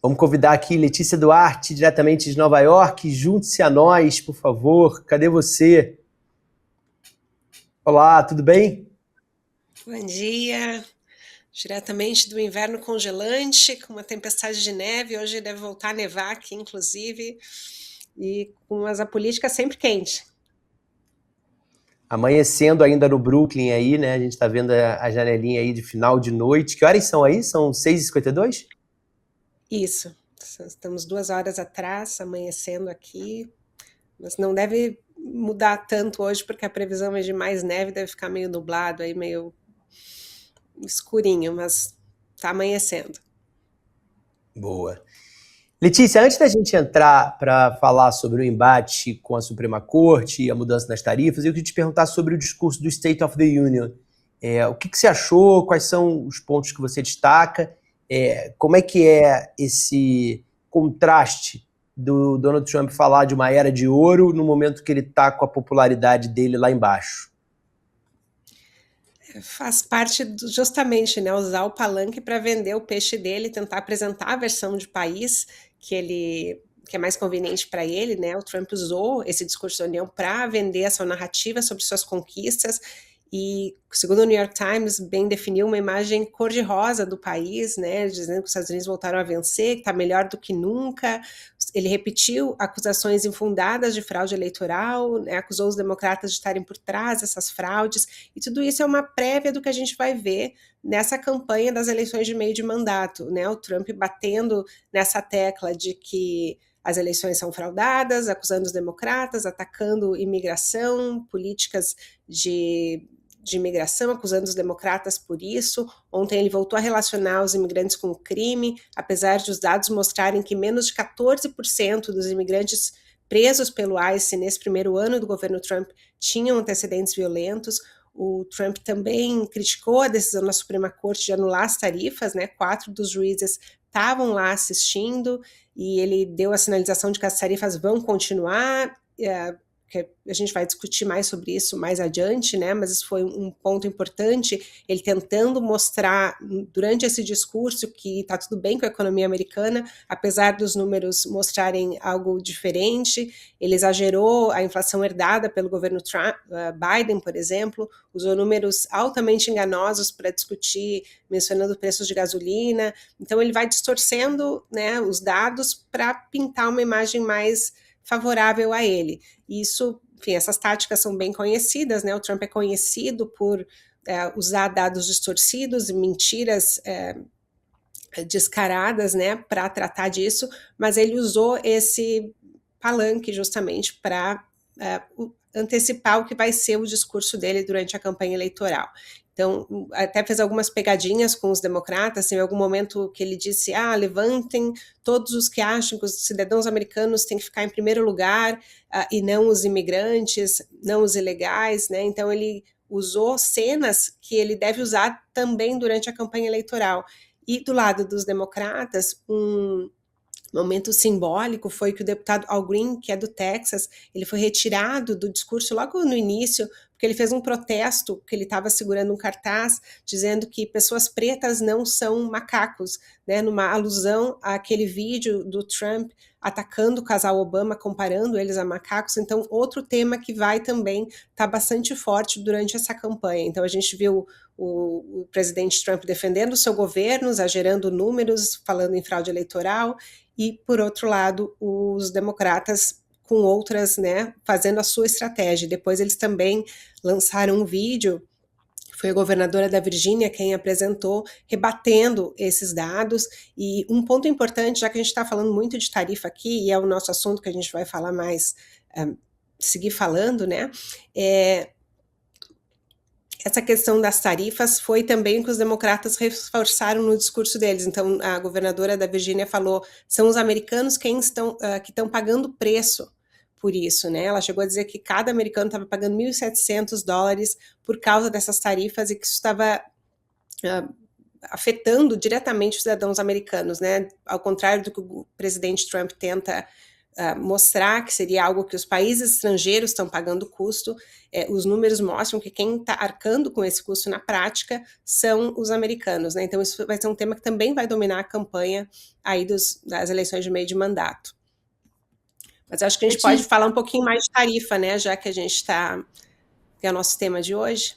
Vamos convidar aqui Letícia Duarte, diretamente de Nova York. Junte-se a nós, por favor. Cadê você? Olá, tudo bem? Bom dia, diretamente do inverno congelante, com uma tempestade de neve. Hoje deve voltar a nevar aqui, inclusive, e com a política sempre quente. Amanhecendo ainda no Brooklyn aí, né? A gente tá vendo a janelinha aí de final de noite. Que horas são aí? São 6h52? Isso, estamos 2 horas atrás, amanhecendo aqui, mas não deve mudar tanto hoje, porque a previsão é de mais neve, deve ficar meio nublado, aí meio escurinho, mas tá amanhecendo. Boa. Letícia, antes da gente entrar para falar sobre o embate com a Suprema Corte e a mudança nas tarifas, eu queria te perguntar sobre o discurso do State of the Union. O que você achou? Quais são os pontos que você destaca? Como é que é esse contraste do Donald Trump falar de uma era de ouro no momento que ele está com a popularidade dele lá embaixo? Faz parte justamente, né, usar o palanque para vender o peixe dele, tentar apresentar a versão de país que é mais conveniente para ele, né? O Trump usou esse discurso da União para vender essa narrativa sobre suas conquistas e, segundo o New York Times, bem definiu uma imagem cor-de-rosa do país, né? Dizendo que os Estados Unidos voltaram a vencer, que está melhor do que nunca. Ele repetiu acusações infundadas de fraude eleitoral, né? Acusou os democratas de estarem por trás dessas fraudes, e tudo isso é uma prévia do que a gente vai ver nessa campanha das eleições de meio de mandato, né? O Trump batendo nessa tecla de que as eleições são fraudadas, acusando os democratas, atacando imigração, políticas de imigração, acusando os democratas por isso. Ontem ele voltou a relacionar os imigrantes com o crime, apesar de os dados mostrarem que menos de 14% dos imigrantes presos pelo ICE nesse primeiro ano do governo Trump tinham antecedentes violentos. O Trump também criticou a decisão da Suprema Corte de anular as tarifas, né? 4 dos juízes estavam lá assistindo, e ele deu a sinalização de que as tarifas vão continuar, que a gente vai discutir mais sobre isso mais adiante, né? Mas isso foi um ponto importante, ele tentando mostrar durante esse discurso que está tudo bem com a economia americana, apesar dos números mostrarem algo diferente. Ele exagerou a inflação herdada pelo governo Biden, por exemplo, usou números altamente enganosos para discutir, mencionando preços de gasolina. Então ele vai distorcendo, né, os dados para pintar uma imagem mais favorável a ele. Isso, enfim, essas táticas são bem conhecidas, né? O Trump é conhecido por usar dados distorcidos e mentiras descaradas, né, para tratar disso, mas ele usou esse palanque justamente para antecipar o que vai ser o discurso dele durante a campanha eleitoral. Então, até fez algumas pegadinhas com os democratas, em algum momento que ele disse, levantem todos os que acham que os cidadãos americanos têm que ficar em primeiro lugar, e não os imigrantes, não os ilegais, né? Então ele usou cenas que ele deve usar também durante a campanha eleitoral. E do lado dos democratas, um momento simbólico foi que o deputado Al Green, que é do Texas, ele foi retirado do discurso logo no início, porque ele fez um protesto, que ele estava segurando um cartaz, dizendo que pessoas pretas não são macacos, né, numa alusão àquele vídeo do Trump atacando o casal Obama, comparando eles a macacos. Então, outro tema que vai também estar bastante forte durante essa campanha. Então, a gente viu o presidente Trump defendendo o seu governo, exagerando números, falando em fraude eleitoral, e, por outro lado, os democratas com outras, né, fazendo a sua estratégia. Depois eles também lançaram um vídeo, foi a governadora da Virgínia quem apresentou, rebatendo esses dados. E um ponto importante, já que a gente está falando muito de tarifa aqui, e é o nosso assunto que a gente vai falar mais, seguir falando, né, essa questão das tarifas foi também o que os democratas reforçaram no discurso deles. Então, a governadora da Virgínia falou, são os americanos que estão pagando preço por isso, né? Ela chegou a dizer que cada americano estava pagando $1.700 por causa dessas tarifas, e que isso estava afetando diretamente os cidadãos americanos, né? Ao contrário do que o presidente Trump tenta mostrar que seria algo que os países estrangeiros estão pagando das os números mostram que quem está arcando com esse custo na prática são os americanos, né? Então isso vai ser um tema que também vai dominar a campanha aí das eleições de meio de mandato. Mas acho que a gente pode falar um pouquinho mais de tarifa, né? Já que a gente que é o nosso tema de hoje.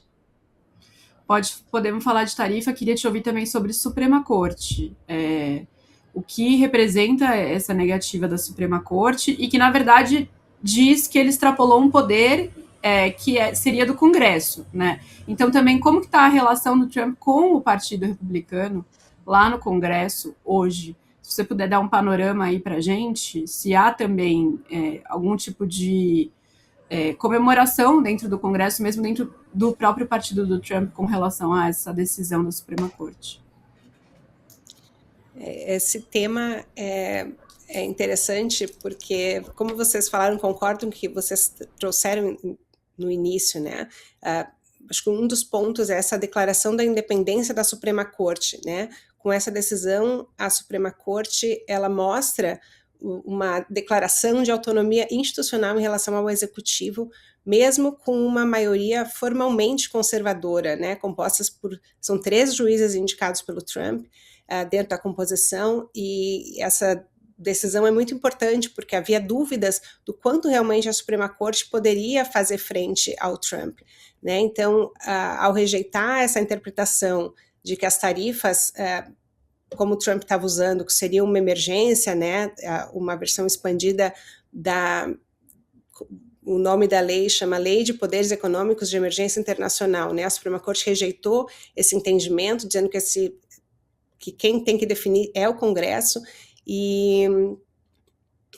Podemos falar de tarifa, queria te ouvir também sobre Suprema Corte. O que representa essa negativa da Suprema Corte e que, na verdade, diz que ele extrapolou um poder seria do Congresso, né? Então, também, como que está a relação do Trump com o Partido Republicano lá no Congresso hoje? Se você puder dar um panorama aí para a gente, se há também algum tipo de comemoração dentro do Congresso, mesmo dentro do próprio partido do Trump, com relação a essa decisão da Suprema Corte. Esse tema é interessante porque, como vocês falaram, concordo com o que vocês trouxeram no início, né? Acho que um dos pontos é essa declaração da independência da Suprema Corte, né? Com essa decisão, a Suprema Corte, ela mostra uma declaração de autonomia institucional em relação ao executivo, mesmo com uma maioria formalmente conservadora, né? São 3 juízes indicados pelo Trump dentro da composição, e essa decisão é muito importante porque havia dúvidas do quanto realmente a Suprema Corte poderia fazer frente ao Trump, né? Então, ao rejeitar essa interpretação de que as tarifas, como o Trump estava usando, que seria uma emergência, né? Uma versão expandida o nome da lei chama Lei de Poderes Econômicos de Emergência Internacional, né? A Suprema Corte rejeitou esse entendimento, dizendo que quem tem que definir é o Congresso, e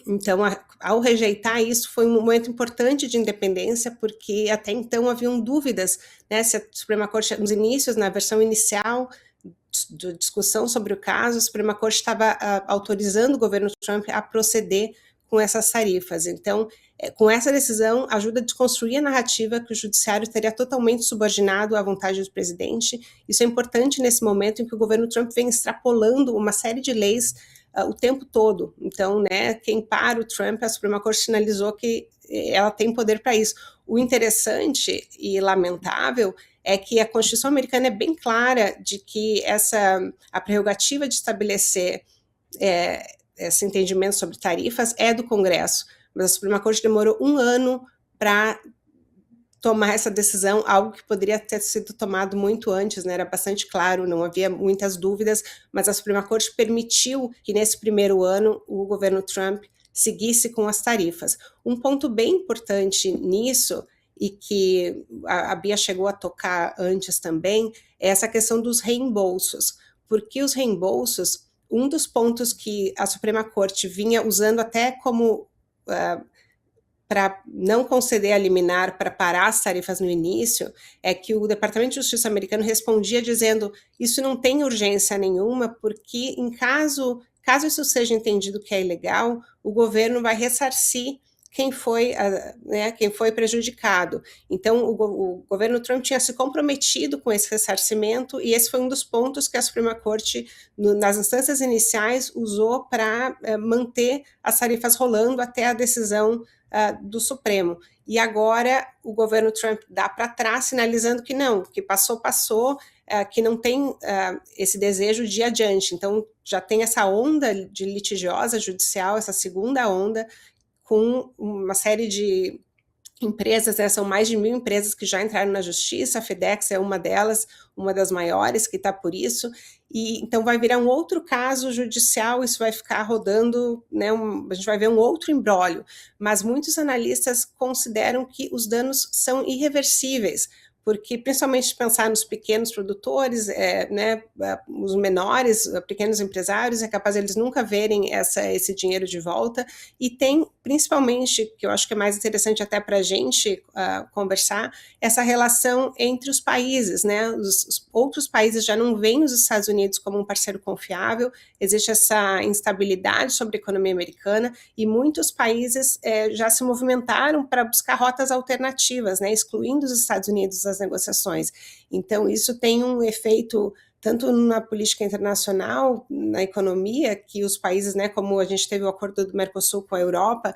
então, ao rejeitar isso, foi um momento importante de independência, porque até então haviam dúvidas, né, se a Suprema Corte, nos inícios, na versão inicial de discussão sobre o caso, a Suprema Corte estava autorizando o governo Trump a proceder com essas tarifas. Então, com essa decisão, ajuda a desconstruir a narrativa que o judiciário estaria totalmente subordinado à vontade do presidente. Isso é importante nesse momento em que o governo Trump vem extrapolando uma série de leis o tempo todo. Então, né, quem para o Trump, a Suprema Corte sinalizou que ela tem poder para isso. O interessante e lamentável é que a Constituição americana é bem clara de que a prerrogativa de estabelecer esse entendimento sobre tarifas é do Congresso, mas a Suprema Corte demorou 1 ano para tomar essa decisão, algo que poderia ter sido tomado muito antes, né? Era bastante claro, não havia muitas dúvidas, mas a Suprema Corte permitiu que nesse primeiro ano o governo Trump seguisse com as tarifas. Um ponto bem importante nisso, e que a Bia chegou a tocar antes também, é essa questão dos reembolsos, porque os reembolsos, um dos pontos que a Suprema Corte vinha usando até como para não conceder a liminar, para parar as tarifas no início, é que o Departamento de Justiça americano respondia dizendo: isso não tem urgência nenhuma, porque caso isso seja entendido que é ilegal, o governo vai ressarcir quem foi prejudicado. Então, o governo Trump tinha se comprometido com esse ressarcimento, e esse foi um dos pontos que a Suprema Corte, nas instâncias iniciais, usou para manter as tarifas rolando até a decisão do Supremo. E agora o governo Trump dá para trás, sinalizando que não, que passou, que não tem esse desejo de ir adiante. Então, já tem essa onda de litigiosa judicial, essa segunda onda, com uma série de empresas, né? São mais de 1.000 empresas que já entraram na justiça, a FedEx é uma delas, uma das maiores que está por isso, e então vai virar um outro caso judicial, isso vai ficar rodando, né? A gente vai ver um outro imbróglio, mas muitos analistas consideram que os danos são irreversíveis, porque principalmente pensar nos pequenos produtores, né, os menores, pequenos empresários, é capaz de eles nunca verem esse dinheiro de volta, e tem principalmente, que eu acho que é mais interessante até para a gente conversar, essa relação entre os países, né, os outros países já não veem os Estados Unidos como um parceiro confiável, existe essa instabilidade sobre a economia americana, e muitos países já se movimentaram para buscar rotas alternativas, né, excluindo os Estados Unidos das negociações. Então, isso tem um efeito tanto na política internacional, na economia, que os países, né, como a gente teve o acordo do Mercosul com a Europa,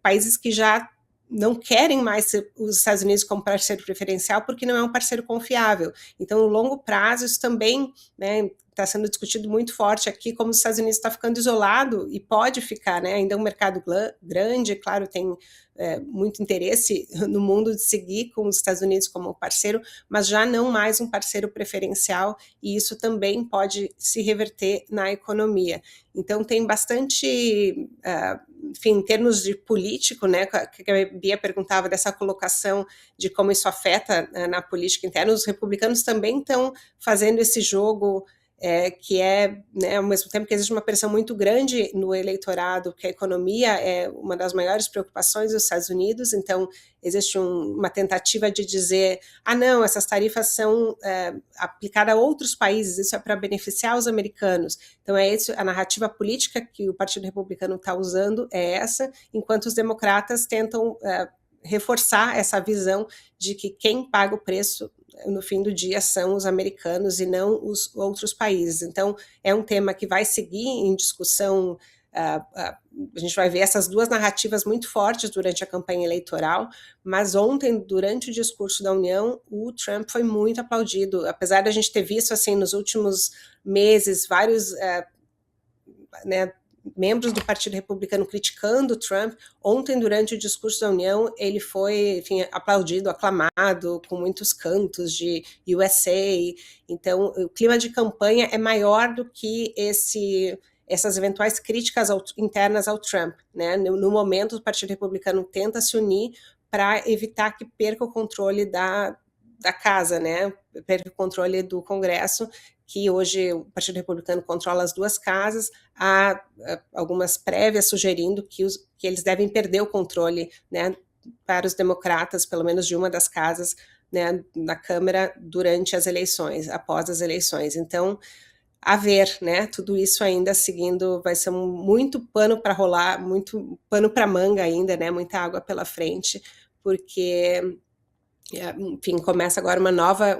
países que já não querem mais os Estados Unidos como parceiro preferencial porque não é um parceiro confiável. Então, no longo prazo, isso também, né, está sendo discutido muito forte aqui, como os Estados Unidos está ficando isolado e pode ficar, né, ainda é um mercado grande, claro, tem muito interesse no mundo de seguir com os Estados Unidos como parceiro, mas já não mais um parceiro preferencial, e isso também pode se reverter na economia. Então, tem bastante, enfim, em termos de político, né, que a Bia perguntava dessa colocação de como isso afeta na política interna, os republicanos também estão fazendo esse jogo que né, ao mesmo tempo que existe uma pressão muito grande no eleitorado, que a economia é uma das maiores preocupações dos Estados Unidos, então existe uma tentativa de dizer, não, essas tarifas são aplicadas a outros países, isso é para beneficiar os americanos. Então a narrativa política que o Partido Republicano está usando é essa, enquanto os democratas tentam reforçar essa visão de que quem paga o preço no fim do dia são os americanos e não os outros países. Então, é um tema que vai seguir em discussão, a gente vai ver essas duas narrativas muito fortes durante a campanha eleitoral, mas ontem, durante o discurso da União, o Trump foi muito aplaudido, apesar da gente ter visto, assim, nos últimos meses, vários membros do Partido Republicano criticando o Trump. Ontem, durante o discurso da União, ele foi, enfim, aplaudido, aclamado, com muitos cantos de USA. Então, o clima de campanha é maior do que essas eventuais críticas internas ao Trump, né? No momento, o Partido Republicano tenta se unir para evitar que perca o controle da casa, né? Perca o controle do Congresso, que hoje o Partido Republicano controla as duas casas. Há algumas prévias sugerindo que eles devem perder o controle, né, para os democratas, pelo menos de uma das casas, né, na Câmara durante as eleições, após as eleições. Então, a ver, né, tudo isso ainda seguindo, vai ser muito pano para rolar, muito pano para manga ainda, né, muita água pela frente, porque, enfim, começa agora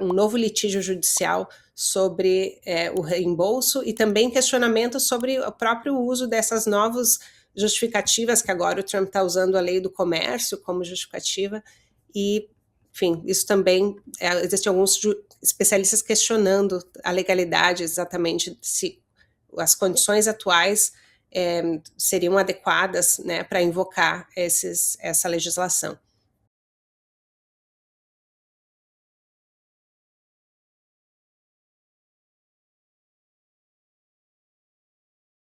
um novo litígio judicial sobre o reembolso e também questionamento sobre o próprio uso dessas novas justificativas, que agora o Trump está usando a lei do comércio como justificativa, e, enfim, isso também, existem alguns especialistas questionando a legalidade, exatamente se as condições atuais seriam adequadas, né, para invocar essa legislação.